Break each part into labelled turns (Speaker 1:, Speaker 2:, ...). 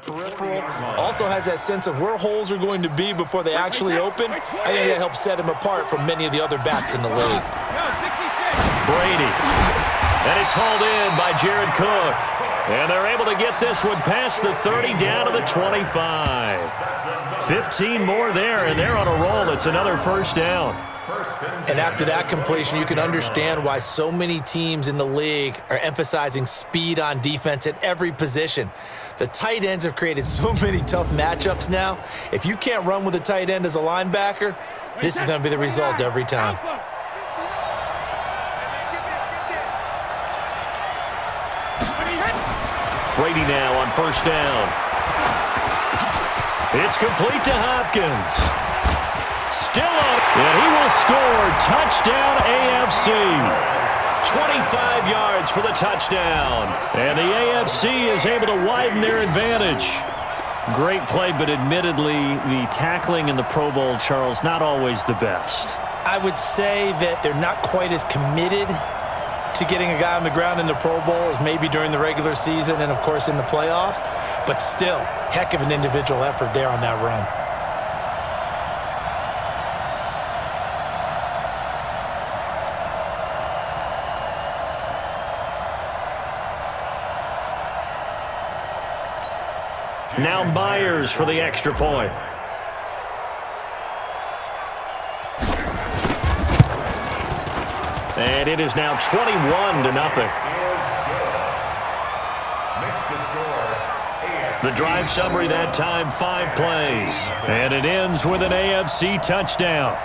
Speaker 1: Peripheral, also has that sense of where holes are going to be before they actually open. I think that helps set him apart from many of the other backs in the league.
Speaker 2: Brady. And it's hauled in by Jared Cook. And they're able to get this one past the 30 down to the 25. 15 more there, and they're on a roll. It's another first down.
Speaker 1: And after that completion, you can understand why so many teams in the league are emphasizing speed on defense at every position. The tight ends have created so many tough matchups now. If you can't run with a tight end as a linebacker, this is going to be the result every time.
Speaker 2: Brady now on first down. It's complete to Hopkins. Still up, and he will score. Touchdown AFC. 25 yards for the touchdown. And the AFC is able to widen their advantage. Great play, but admittedly, the tackling in the Pro Bowl, Charles, not always the best.
Speaker 1: I would say that they're not quite as committed to getting a guy on the ground in the Pro Bowl as maybe during the regular season and, of course, in the playoffs. But still, heck of an individual effort there on that run.
Speaker 2: Now Myers for the extra point. And it is now 21-0. The drive summary that time, 5 plays. And it ends with an AFC touchdown.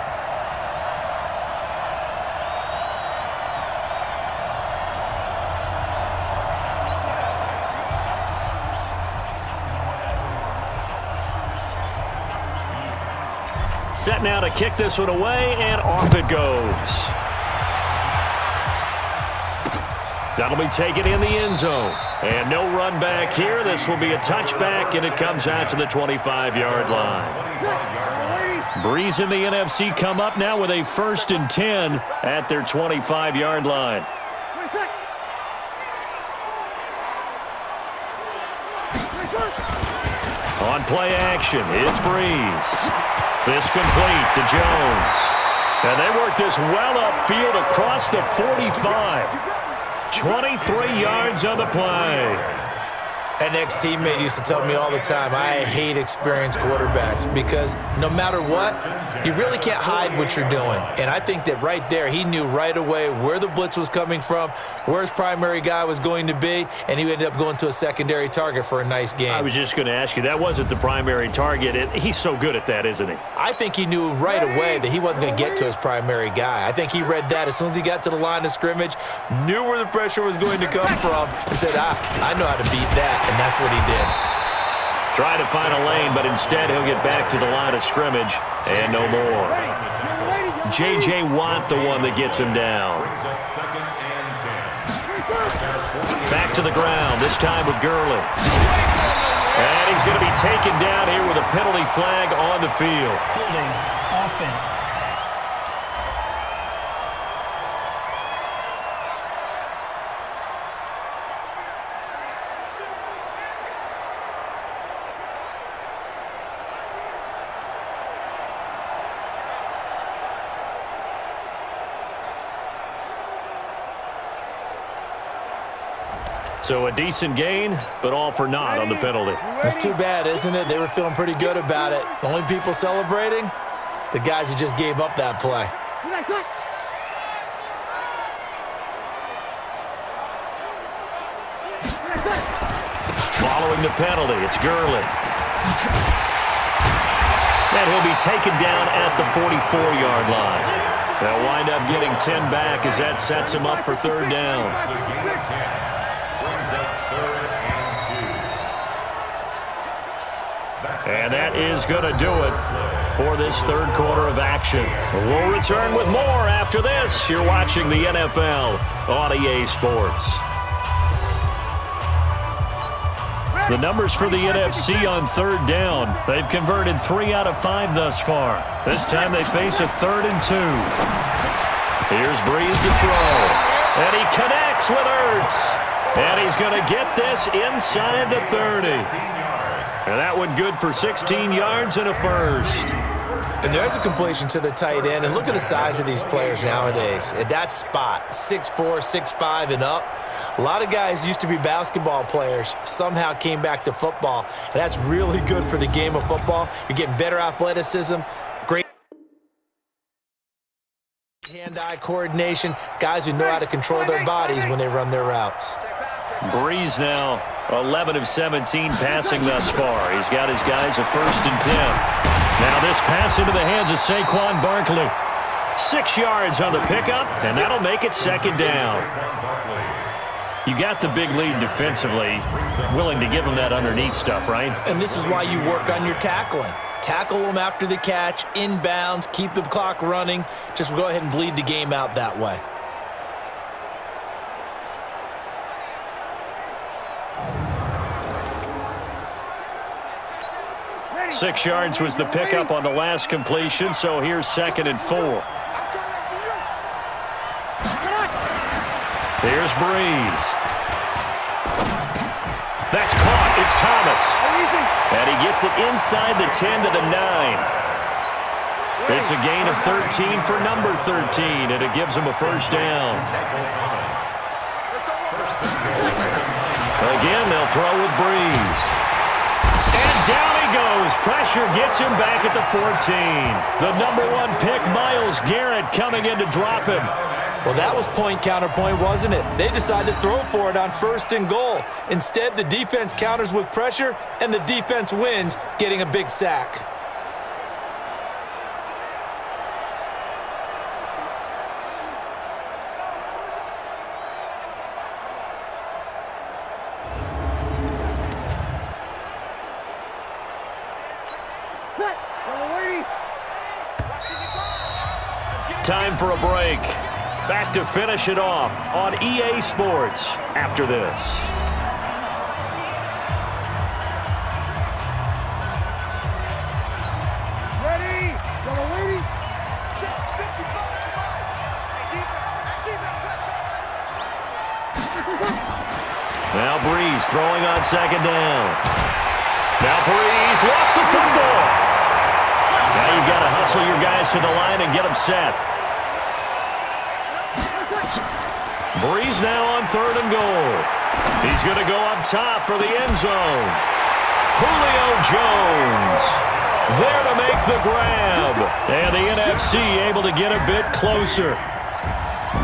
Speaker 2: Set now to kick this one away, and off it goes. That'll be taken in the end zone. And no run back here. This will be a touchback, and it comes out to the 25-yard line. Breeze and the NFC come up now with a 1st and 10 at their 25-yard line. On play action, it's Breeze. This complete to Jones. And they work this well upfield across the 45. 23 yards on the play.
Speaker 1: An ex-teammate used to tell me all the time, I hate experienced quarterbacks because no matter what, you really can't hide what you're doing. And I think that right there, he knew right away where the blitz was coming from, where his primary guy was going to be, and he ended up going to a secondary target for a nice game.
Speaker 2: I was just going to ask you, that wasn't the primary target. He's so good at that, isn't he?
Speaker 1: I think he knew right away that he wasn't going to get to his primary guy. I think he read that as soon as he got to the line of scrimmage, knew where the pressure was going to come from, and said, I know how to beat that. And that's what he did.
Speaker 2: Try to find a lane, but instead he'll get back to the line of scrimmage and no more. J.J. Watt, the one that gets him down. Back to the ground, this time with Gurley. And he's going to be taken down here with a penalty flag on the field.
Speaker 3: Holding offense.
Speaker 2: So a decent gain, but all for naught on the penalty.
Speaker 1: That's too bad, isn't it? They were feeling pretty good about it. The only people celebrating, the guys who just gave up that play.
Speaker 2: Following the penalty, it's Gurley. And he'll be taken down at the 44-yard line. They'll wind up getting 10 back as that sets him up for 3rd down. And that is going to do it for this 3rd quarter of action. We'll return with more after this. You're watching the NFL on EA Sports. The numbers for the NFC on 3rd down. They've converted 3 out of 5 thus far. This time they face a 3rd and 2. Here's Breeze to throw. And he connects with Ertz. And he's going to get this inside the 30. And that one good for 16 yards and a first.
Speaker 1: And there's a completion to the tight end. And look at the size of these players nowadays. At that spot, 6'4", 6'5", and up. A lot of guys used to be basketball players, somehow came back to football. And that's really good for the game of football. You're getting better athleticism, great hand-eye coordination, guys who know how to control their bodies when they run their routes.
Speaker 2: Breeze now 11 of 17 passing thus far. He's got his guys a 1st and 10. Now this pass into the hands of Saquon Barkley. 6 yards on the pickup, and that'll make it 2nd down. You got the big lead defensively, willing to give them that underneath stuff, right?
Speaker 1: And this is why you work on your tackling. Tackle them after the catch, inbounds, keep the clock running. Just go ahead and bleed the game out that way.
Speaker 2: – 6 yards was the pickup on the last completion, so here's 2nd and 4. Here's Breeze. That's caught. It's Thomas. And he gets it inside the 10 to the 9. It's a gain of 13 for number 13, and it gives him a 1st down. Again, they'll throw with Breeze. And down he goes. Pressure gets him back at the 14. The number 1 pick, Myles Garrett, coming in to drop him.
Speaker 1: Well, that was point counterpoint, wasn't it? They decided to throw for it on 1st and goal. Instead, the defense counters with pressure, and the defense wins, getting a big sack.
Speaker 2: Time for a break. Back to finish it off on EA Sports after this.
Speaker 4: Ready?
Speaker 2: Now Breeze throwing on 2nd down. Now Breeze lost the football. Now you've got to hustle your guys to the line and get them set. Breeze now on 3rd and goal. He's going to go up top for the end zone. Julio Jones there to make the grab. And the NFC able to get a bit closer.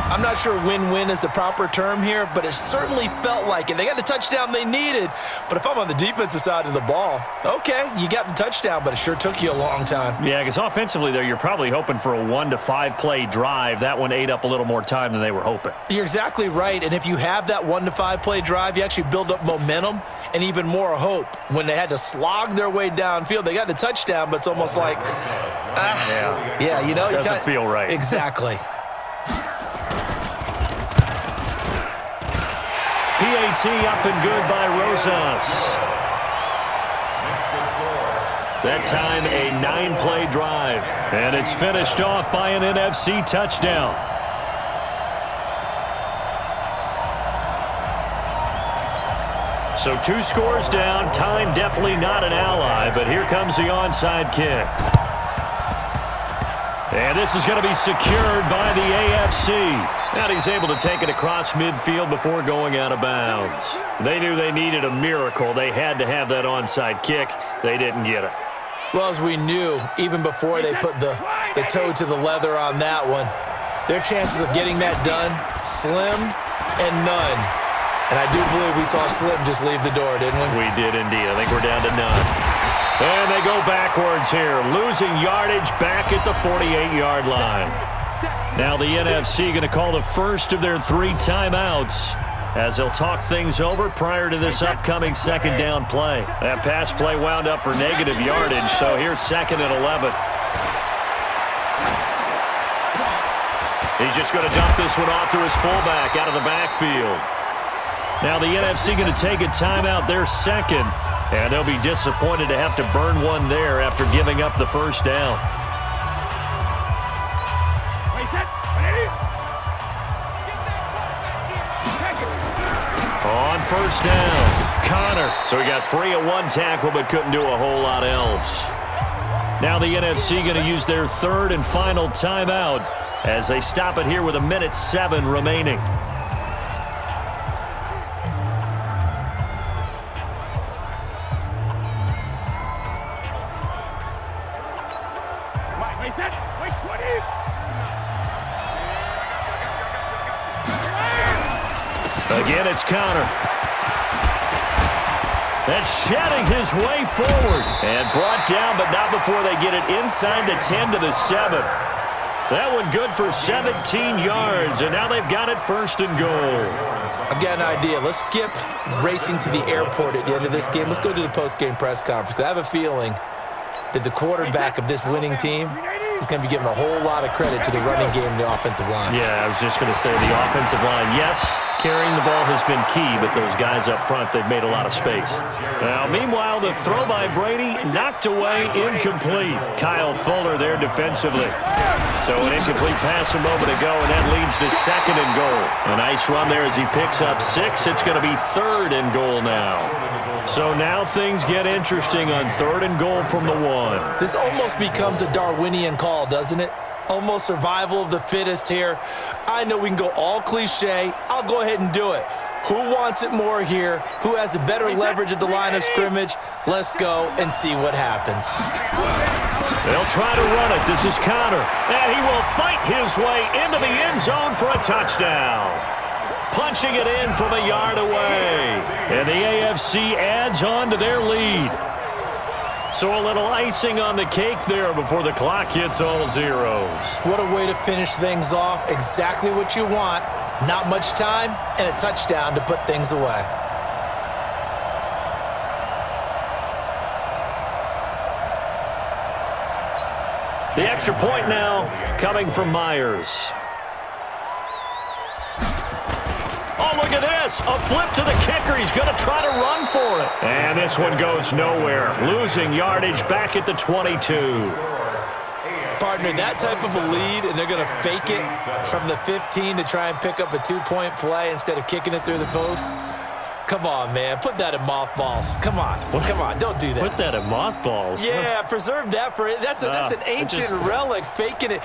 Speaker 1: I'm not sure win-win is the proper term here, but it certainly felt like it. They got the touchdown they needed, but if I'm on the defensive side of the ball, okay, you got the touchdown, but it sure took you a long time.
Speaker 2: Yeah, because offensively there, you're probably hoping for a 1 to 5 play drive. That one ate up a little more time than they were hoping.
Speaker 1: You're exactly right, and if you have that 1 to 5 play drive, you actually build up momentum and even more hope. When they had to slog their way downfield, they got the touchdown, but it's almost like, yeah, you know.
Speaker 2: Doesn't feel right.
Speaker 1: Exactly.
Speaker 2: PAT up and good by Rosas. That time a 9-play drive. And it's finished off by an NFC touchdown. So 2 scores down. Time definitely not an ally, but here comes the onside kick. And this is going to be secured by the AFC. And he's able to take it across midfield before going out of bounds. They knew they needed a miracle. They had to have that onside kick. They didn't get it.
Speaker 1: Well, as we knew, even before they put the toe to the leather on that one, their chances of getting that done, slim and none. And I do believe we saw Slim just leave the door, didn't we?
Speaker 2: We did indeed. I think we're down to none. And they go backwards here, losing yardage back at the 48-yard line. Now the NFC going to call the first of their 3 timeouts as they'll talk things over prior to this upcoming 2nd down play. That pass play wound up for negative yardage, so here's 2nd and 11. He's just going to dump this one off to his fullback out of the backfield. Now the NFC going to take a timeout, their 2nd, and they'll be disappointed to have to burn one there after giving up the 1st down. On on first down. Connor. So he got free of one tackle but couldn't do a whole lot else. Now the NFC going to use their third and final timeout as they stop it here with 1:07 remaining. Again, it's Connor. That's shedding his way forward. And brought down, but not before they get it inside the 10 to the 7. That one good for 17 yards, and now they've got it first and goal.
Speaker 1: I've got an idea. Let's skip racing to the airport at the end of this game. Let's go to the post-game press conference. I have a feeling that the quarterback of this winning team is going to be given a whole lot of credit to the running game and the offensive line.
Speaker 2: Yeah, I was just going to say the offensive line, yes, carrying the ball has been key, but those guys up front, they've made a lot of space. Now, meanwhile, the throw by Brady knocked away, incomplete. Kyle Fuller there defensively. So an incomplete pass a moment ago, and that leads to second and goal. A nice run there as he picks up 6. It's going to be third and goal now. So now things get interesting on third and goal from the 1.
Speaker 1: This almost becomes a Darwinian call, doesn't it? Almost survival of the fittest here. I know we can go all cliche. I'll go ahead and do it. Who wants it more here? Who has a better leverage at the line of scrimmage? Let's go and see what happens.
Speaker 2: They'll try to run it. This is Connor. And he will fight his way into the end zone for a touchdown. Punching it in from a yard away. And the AFC adds on to their lead. So a little icing on the cake there before the clock hits all zeros.
Speaker 1: What a way to finish things off. Exactly what you want. Not much time and a touchdown to put things away.
Speaker 2: The extra point now coming from Myers. Oh, look at this. A flip to the kicker. He's going to try to run for it. And this one goes nowhere. Losing yardage back at the 22.
Speaker 1: Partner, that type of a lead, and they're going to fake it from the 15 to try and pick up a 2-point play instead of kicking it through the posts. Come on, man. Put that in mothballs. Come on. Come on. Don't do that.
Speaker 2: Put that in mothballs?
Speaker 1: Yeah, preserve that for it. That's an ancient relic, faking it.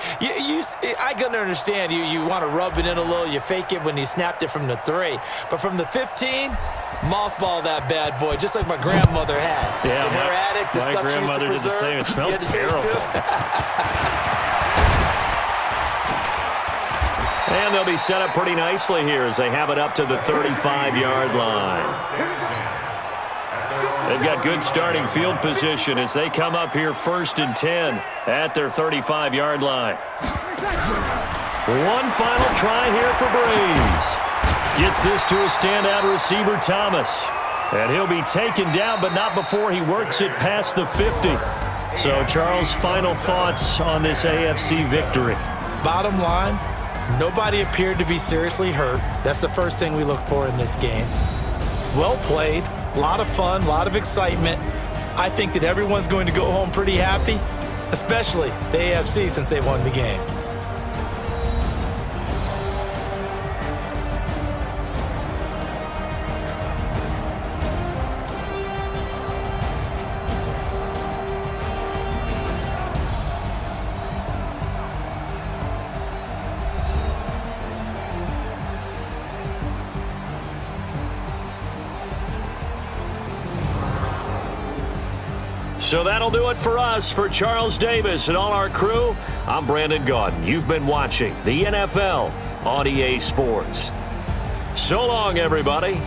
Speaker 1: I can understand you want to rub it in a little. You fake it when you snapped it from the 3. But from the 15, mothball that bad boy, just like my grandmother had.
Speaker 2: Yeah,
Speaker 1: in her attic, the stuff she used to preserve.
Speaker 2: Did the same. It smells terrible. And they'll be set up pretty nicely here as they have it up to the 35-yard line. They've got good starting field position as they come up here 1st and 10 at their 35-yard line. One final try here for Breeze. Gets this to a standout receiver, Thomas. And he'll be taken down, but not before he works it past the 50. So, Charles, final thoughts on this AFC victory?
Speaker 1: Bottom line, nobody appeared to be seriously hurt. That's the first thing we look for in this game. Well played, a lot of fun, a lot of excitement. I think that everyone's going to go home pretty happy, especially the AFC since they won the game.
Speaker 2: So that'll do it for us. For Charles Davis and all our crew, I'm Brandon Gaudin. You've been watching the NFL on EA Sports. So long, everybody.